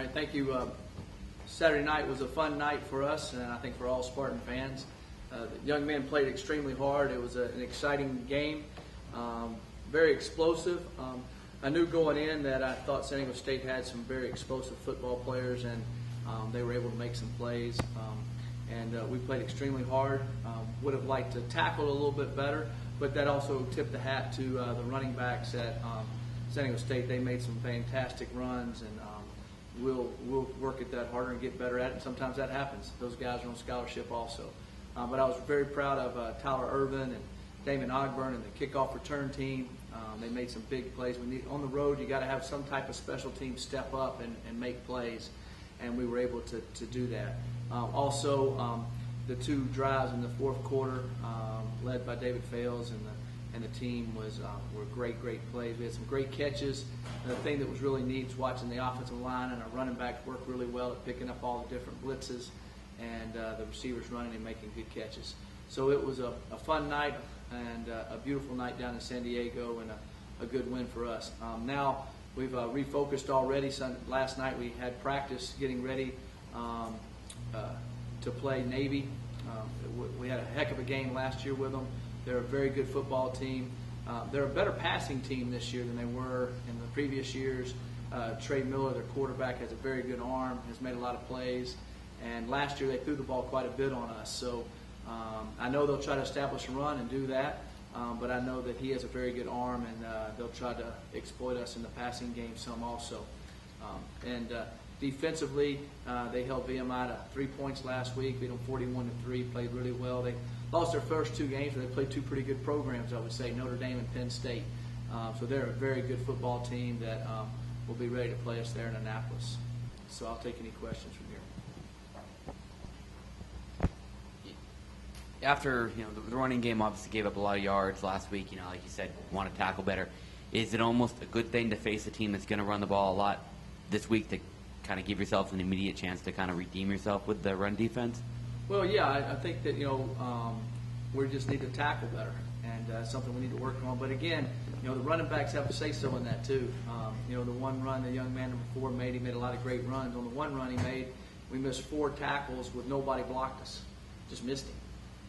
right, thank you. Saturday night was a fun night for us, and I think for all Spartan fans. The young men played extremely hard. It was an exciting game, very explosive. I knew going in that I thought San Diego State had some very explosive football players, and they were able to make some plays. We played extremely hard. Would have liked to tackle a little bit better, but that also tipped the hat to the running backs at San Diego State. They made some fantastic runs, and we'll work at that harder and get better at it. And sometimes that happens. Those guys are on scholarship also. But I was very proud of Tyler Irvin and Damon Ogburn and the kickoff return team. They made some big plays. On the road, you got to have some type of special team step up and make plays, and we were able to do that. Also, the two drives in the fourth quarter, led by David Fales and the team were great plays. We had some great catches. And the thing that was really neat was watching the offensive line and our running backs work really well at picking up all the different blitzes and the receivers running and making good catches. So it was a fun night and a beautiful night down in San Diego and a good win for us. Now we've refocused already. Last night we had practice getting ready to play Navy. We had a heck of a game last year with them. They're a very good football team. They're a better passing team this year than they were in the previous years. Trey Miller, their quarterback, has a very good arm, has made a lot of plays. And last year they threw the ball quite a bit on us. So I know they'll try to establish a run and do that. But I know that he has a very good arm, and they'll try to exploit us in the passing game some also. Defensively, they held VMI to 3 points last week, beat them 41-3, played really well. They lost their first two games, but they played two pretty good programs, I would say, Notre Dame and Penn State. So they're a very good football team that will be ready to play us there in Annapolis. So I'll take any questions from here. After the running game obviously gave up a lot of yards last week, like you said, want to tackle better. Is it almost a good thing to face a team that's going to run the ball a lot this week to kind of give yourself an immediate chance to kind of redeem yourself with the run defense? Well, yeah, I think that we just need to tackle better, and something we need to work on. But again, the running backs have to say so in that too. The one run the young man number 4 made, he made a lot of great runs. On the one run he made, we missed 4 tackles with nobody blocked us, just missed him.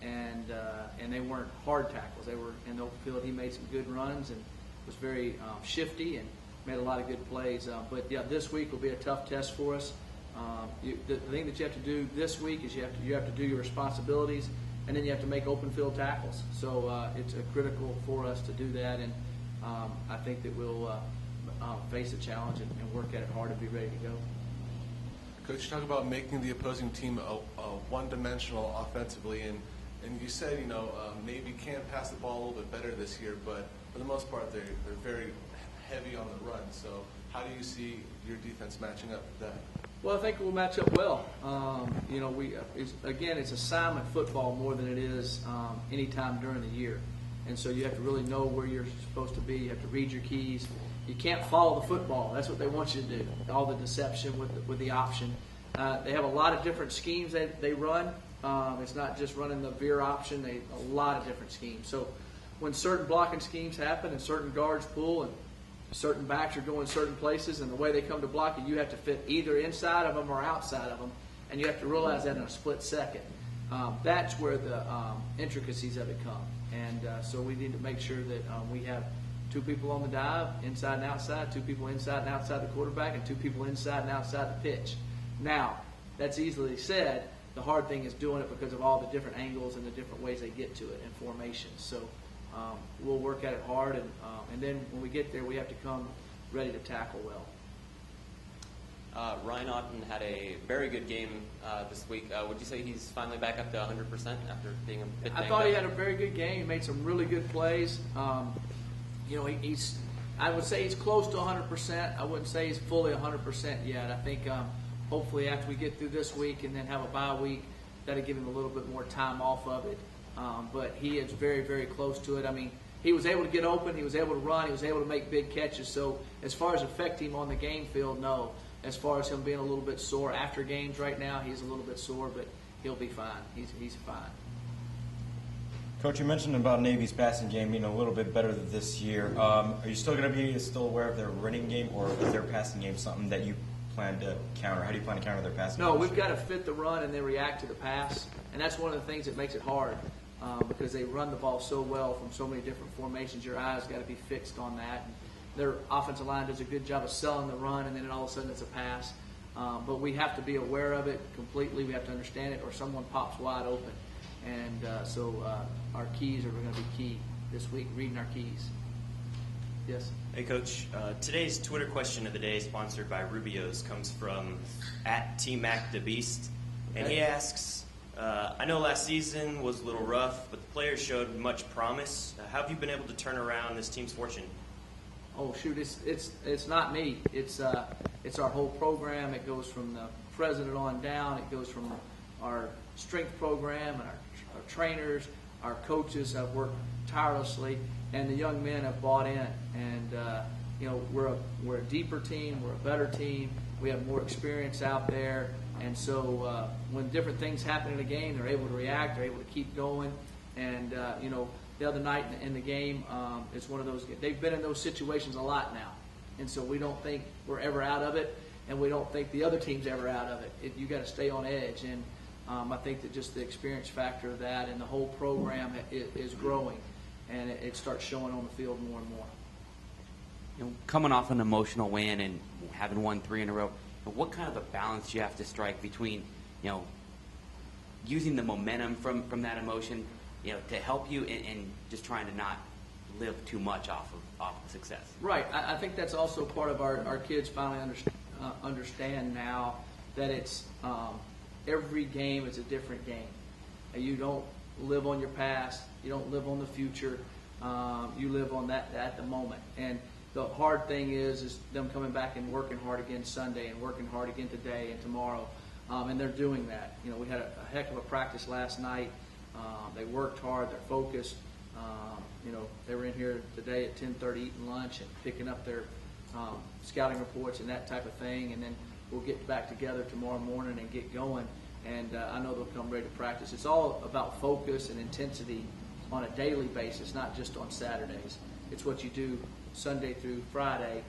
And they weren't hard tackles. They were in the open field. He made some good runs and was very shifty and made a lot of good plays. But yeah, this week will be a tough test for us. The thing that you have to do this week is you have to do your responsibilities, and then you have to make open field tackles. So it's critical for us to do that, and I think that we'll face a challenge and work at it hard and be ready to go. Coach, you talk about making the opposing team one-dimensional offensively, and you said, Navy can pass the ball a little bit better this year, but for the most part, they're very heavy on the run. So how do you see your defense matching up with that? Well, I think we'll match up well. It's assignment football more than it is any time during the year. And so you have to really know where you're supposed to be. You have to read your keys. You can't follow the football. That's what they want you to do, all the deception with the option. They have a lot of different schemes that they run. It's not just running the veer option. A lot of different schemes. So when certain blocking schemes happen and certain guards pull and certain backs are going certain places and the way they come to block you, you have to fit either inside of them or outside of them, and you have to realize that in a split second. That's where the intricacies of it come. And so we need to make sure that we have 2 people on the dive, inside and outside, 2 people inside and outside the quarterback, and 2 people inside and outside the pitch. Now, that's easily said. The hard thing is doing it because of all the different angles and the different ways they get to it and formations. So we'll work at it hard, and then when we get there, we have to come ready to tackle well. Ryan Otten had a very good game this week. Would you say he's finally back up to 100% after being a bit banged up? I thought he had a very good game. He made some really good plays. I would say he's close to 100%. I wouldn't say he's fully 100% yet. I think hopefully after we get through this week and then have a bye week, that'll give him a little bit more time off of it. But he is very, very close to it. I mean, he was able to get open. He was able to run. He was able to make big catches. So as far as affecting him on the game field, no. As far as him being a little bit sore after games right now, he's a little bit sore, but he'll be fine. He's fine. Coach, you mentioned about Navy's passing game being a little bit better this year. Are you still going to be aware of their running game, or is their passing game something that you plan to counter? How do you plan to counter their passing? No, game we've this got year? to fit the run and then react to the pass, and that's one of the things that makes it hard because they run the ball so well from so many different formations. Your eyes got to be fixed on that. And their offensive line does a good job of selling the run, and then all of a sudden it's a pass. But we have to be aware of it completely. We have to understand it, or someone pops wide open. And so our keys are going to be key this week, reading our keys. Yes? Hey, Coach. Today's Twitter question of the day, sponsored by Rubio's, comes from @TMacTheBeast. And he asks, I know last season was a little rough, but the players showed much promise. How have you been able to turn around this team's fortune? Oh shoot! It's not me. It's our whole program. It goes from the president on down. It goes from our strength program and our trainers, our coaches have worked tirelessly, and the young men have bought in. And we're a deeper team. We're a better team. We have more experience out there. And so when different things happen in a game, they're able to react. They're able to keep going. And the other night in the game, it's one of those. They've been in those situations a lot now, and so we don't think we're ever out of it, and we don't think the other team's ever out of it. You got to stay on edge, and I think that just the experience factor of that and the whole program is growing, and it starts showing on the field more and more. Coming off an emotional win and having won 3 in a row, what kind of a balance do you have to strike between, using the momentum from that emotion, to help you and just trying to not live too much off of success? Right. I think that's also part of our kids finally understand now that it's every game is a different game. You don't live on your past. You don't live on the future. You live on that at the moment. And the hard thing is them coming back and working hard again Sunday and working hard again today and tomorrow. And they're doing that. We had a heck of a practice last night. They worked hard. They're focused. They were in here today at 10:30 eating lunch and picking up their scouting reports and that type of thing. And then we'll get back together tomorrow morning and get going. And I know they'll come ready to practice. It's all about focus and intensity on a daily basis, not just on Saturdays. It's what you do Sunday through Friday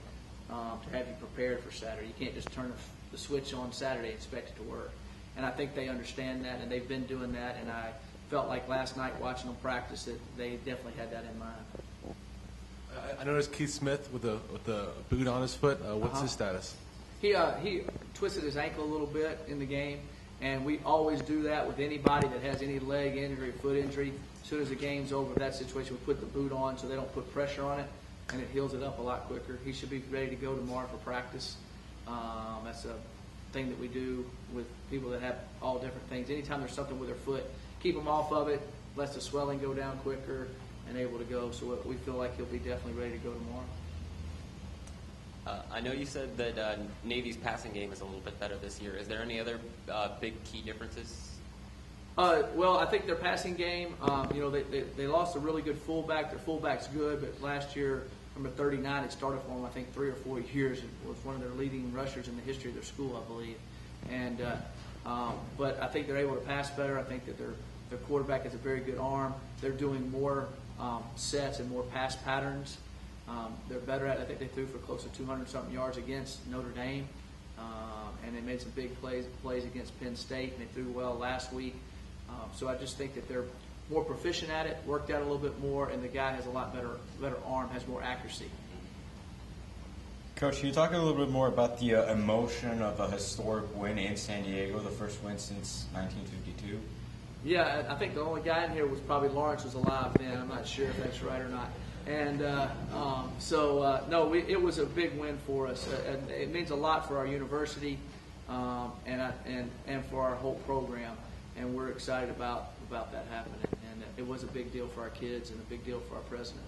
to have you prepared for Saturday. You can't just turn the switch on Saturday and expect it to work. And I think they understand that, and they've been doing that. And I felt like last night watching them practice that they definitely had that in mind. I noticed Keith Smith with the boot on his foot. What's his status? He twisted his ankle a little bit in the game, and we always do that with anybody that has any leg injury, foot injury. As soon as the game's over, that situation, we put the boot on so they don't put pressure on it, and it heals it up a lot quicker. He should be ready to go tomorrow for practice. That's a thing that we do with people that have all different things. Anytime there's something with their foot, keep them off of it, lets the swelling go down quicker, and able to go. So we feel like he'll be definitely ready to go tomorrow. I know you said that Navy's passing game is a little bit better this year. Is there any other big key differences? Well, I think their passing game, they lost a really good fullback. Their fullback's good, but last year, number 39, it started for them, I think, 3 or 4 years. It was one of their leading rushers in the history of their school, I believe. And but I think they're able to pass better. I think that their quarterback has a very good arm. They're doing more sets and more pass patterns. They're better at it. I think they threw for close to 200-something yards against Notre Dame. And they made some big plays against Penn State, and they threw well last week. So I just think that they're more proficient at it, worked out a little bit more, and the guy has a lot better arm, has more accuracy. Coach, can you talk a little bit more about the emotion of a historic win in San Diego, the first win since 1952? Yeah, I think the only guy in here was probably Lawrence was alive then. I'm not sure if that's right or not. And no, it was a big win for us. And it means a lot for our university and for our whole program. And we're excited about that happening. And it was a big deal for our kids and a big deal for our president.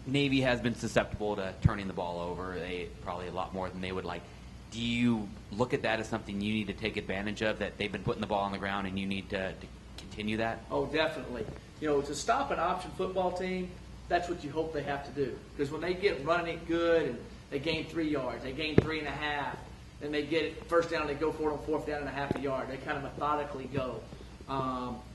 Navy has been susceptible to turning the ball over. They probably a lot more than they would like. Do you look at that as something you need to take advantage of, that they've been putting the ball on the ground and you need to continue that? Oh, definitely. To stop an option football team, that's what you hope they have to do. Because when they get running it good and they gain 3 yards, they gain 3.5, then they get it first down, they go for it on 4th down and a half a yard. They kind of methodically go.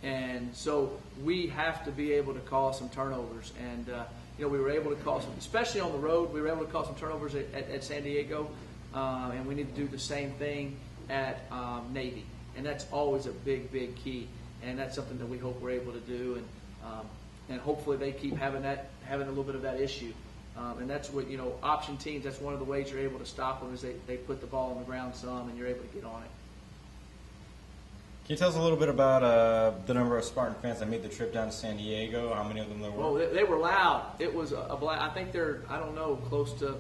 And so we have to be able to cause some turnovers. And, we were able to cause some, especially on the road, we were able to cause some turnovers at San Diego. And we need to do the same thing at Navy. And that's always a big, big key. And that's something that we hope we're able to do. And hopefully they keep having a little bit of that issue. And that's what, option teams, that's one of the ways you're able to stop them is they put the ball on the ground some and you're able to get on it. Can you tell us a little bit about the number of Spartan fans that made the trip down to San Diego? How many of them there were? Well, they were loud. It was a blast. I think they're, close to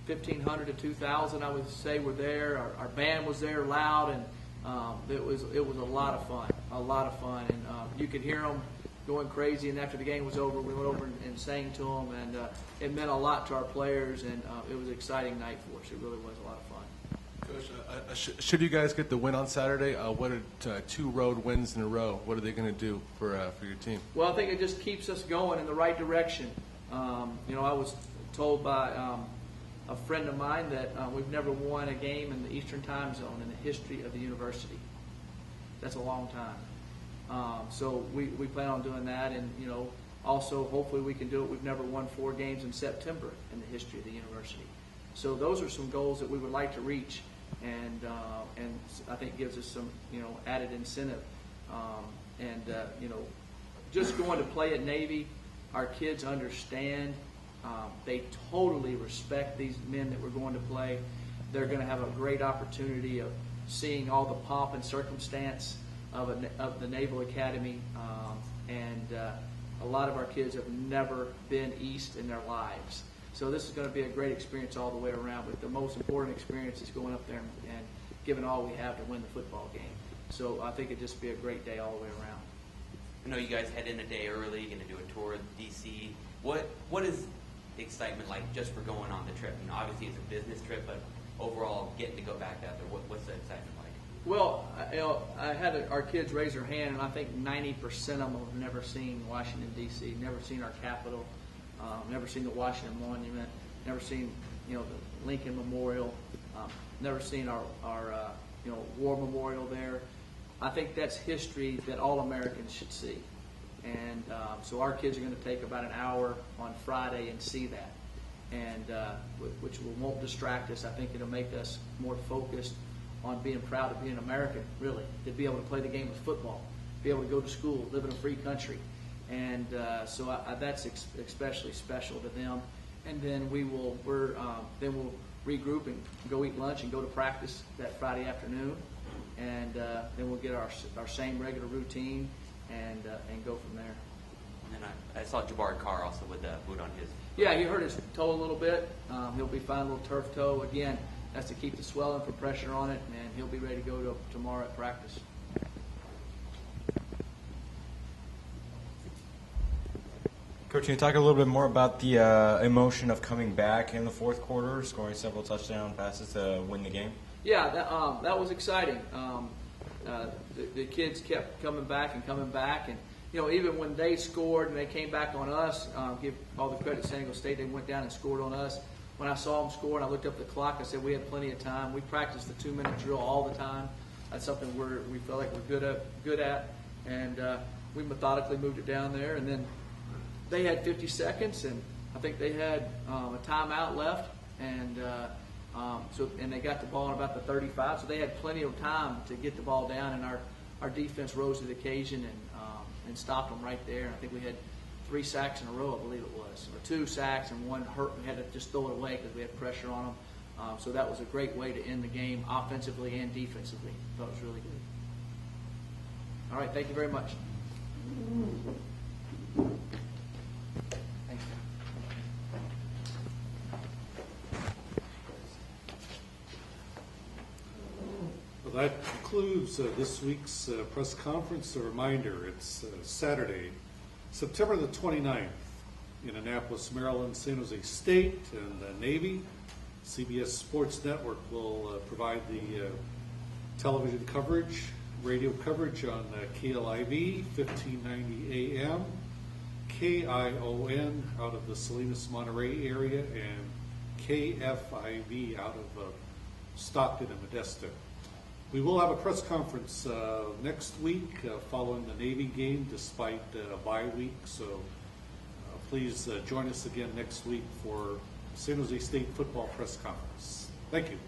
1,500 to 2,000, I would say, were there. Our band was there loud, and it was a lot of fun, And you could hear them going crazy, and after the game was over, we went over and sang to them, and it meant a lot to our players, and it was an exciting night for us. It really was a lot of fun. Coach, should you guys get the win on Saturday, what are 2 road wins in a row? What are they going to do for your team? Well, I think it just keeps us going in the right direction. I was told by a friend of mine that we've never won a game in the Eastern Time Zone in the history of the university. That's a long time. So we plan on doing that, and also hopefully we can do it. We've never won 4 games in September in the history of the university. So those are some goals that we would like to reach, and I think gives us some added incentive. Just going to play at Navy, our kids understand. They totally respect these men that we're going to play. They're going to have a great opportunity of seeing all the pomp and circumstance of the Naval Academy, and a lot of our kids have never been east in their lives. So this is going to be a great experience all the way around, but the most important experience is going up there and giving all we have to win the football game. So I think it'd just be a great day all the way around. I know you guys head in a day early, going to do a tour of D.C. What is the excitement like just for going on the trip? Obviously it's a business trip, but overall getting to go back out there, what's the excitement like? Well, I had our kids raise their hand, and I think 90% of them have never seen Washington, D.C., never seen our Capitol, never seen the Washington Monument, never seen the Lincoln Memorial, never seen our War Memorial there. I think that's history that all Americans should see. And so our kids are going to take about an hour on Friday and see that, and which won't distract us. I think it'll make us more focused on being proud of being American, really, to be able to play the game of football, be able to go to school, live in a free country. And so that's especially special to them. And then we'll regroup and go eat lunch and go to practice that Friday afternoon. And then we'll get our same regular routine and go from there. And then I saw Jabbar Carr also with the boot on his. Yeah, he hurt his toe a little bit. He'll be fine, a little turf toe. Again, that's to keep the swelling from pressure on it, and he'll be ready to go tomorrow at practice. Coach, can you talk a little bit more about the emotion of coming back in the fourth quarter, scoring several touchdown passes to win the game? Yeah, that was exciting. The kids kept coming back, and even when they scored and they came back on us, give all the credit to San Diego State, they went down and scored on us. When I saw them score and I looked up the clock, I said we had plenty of time. We practiced the 2-minute drill all the time. That's something we feel like we're good at, and we methodically moved it down there. And then they had 50 seconds, and I think they had a timeout left, and they got the ball in about the 35, so they had plenty of time to get the ball down, and our defense rose to the occasion and stopped them right there. I think we had 3 sacks in a row, I believe it was, or 2 sacks and 1 hurt. We had to just throw it away because we had pressure on them. So that was a great way to end the game offensively and defensively. I thought it was really good. All right, thank you very much. Thanks. Well, that concludes this week's press conference. A reminder, it's Saturday, September the 29th, in Annapolis, Maryland, San Jose State and the Navy. CBS Sports Network will provide the television coverage, radio coverage on KLIV, 1590 AM, KION out of the Salinas, Monterey area, and KFIV out of Stockton and Modesto. We will have a press conference next week following the Navy game, despite a bye week. So please join us again next week for San Jose State football press conference. Thank you.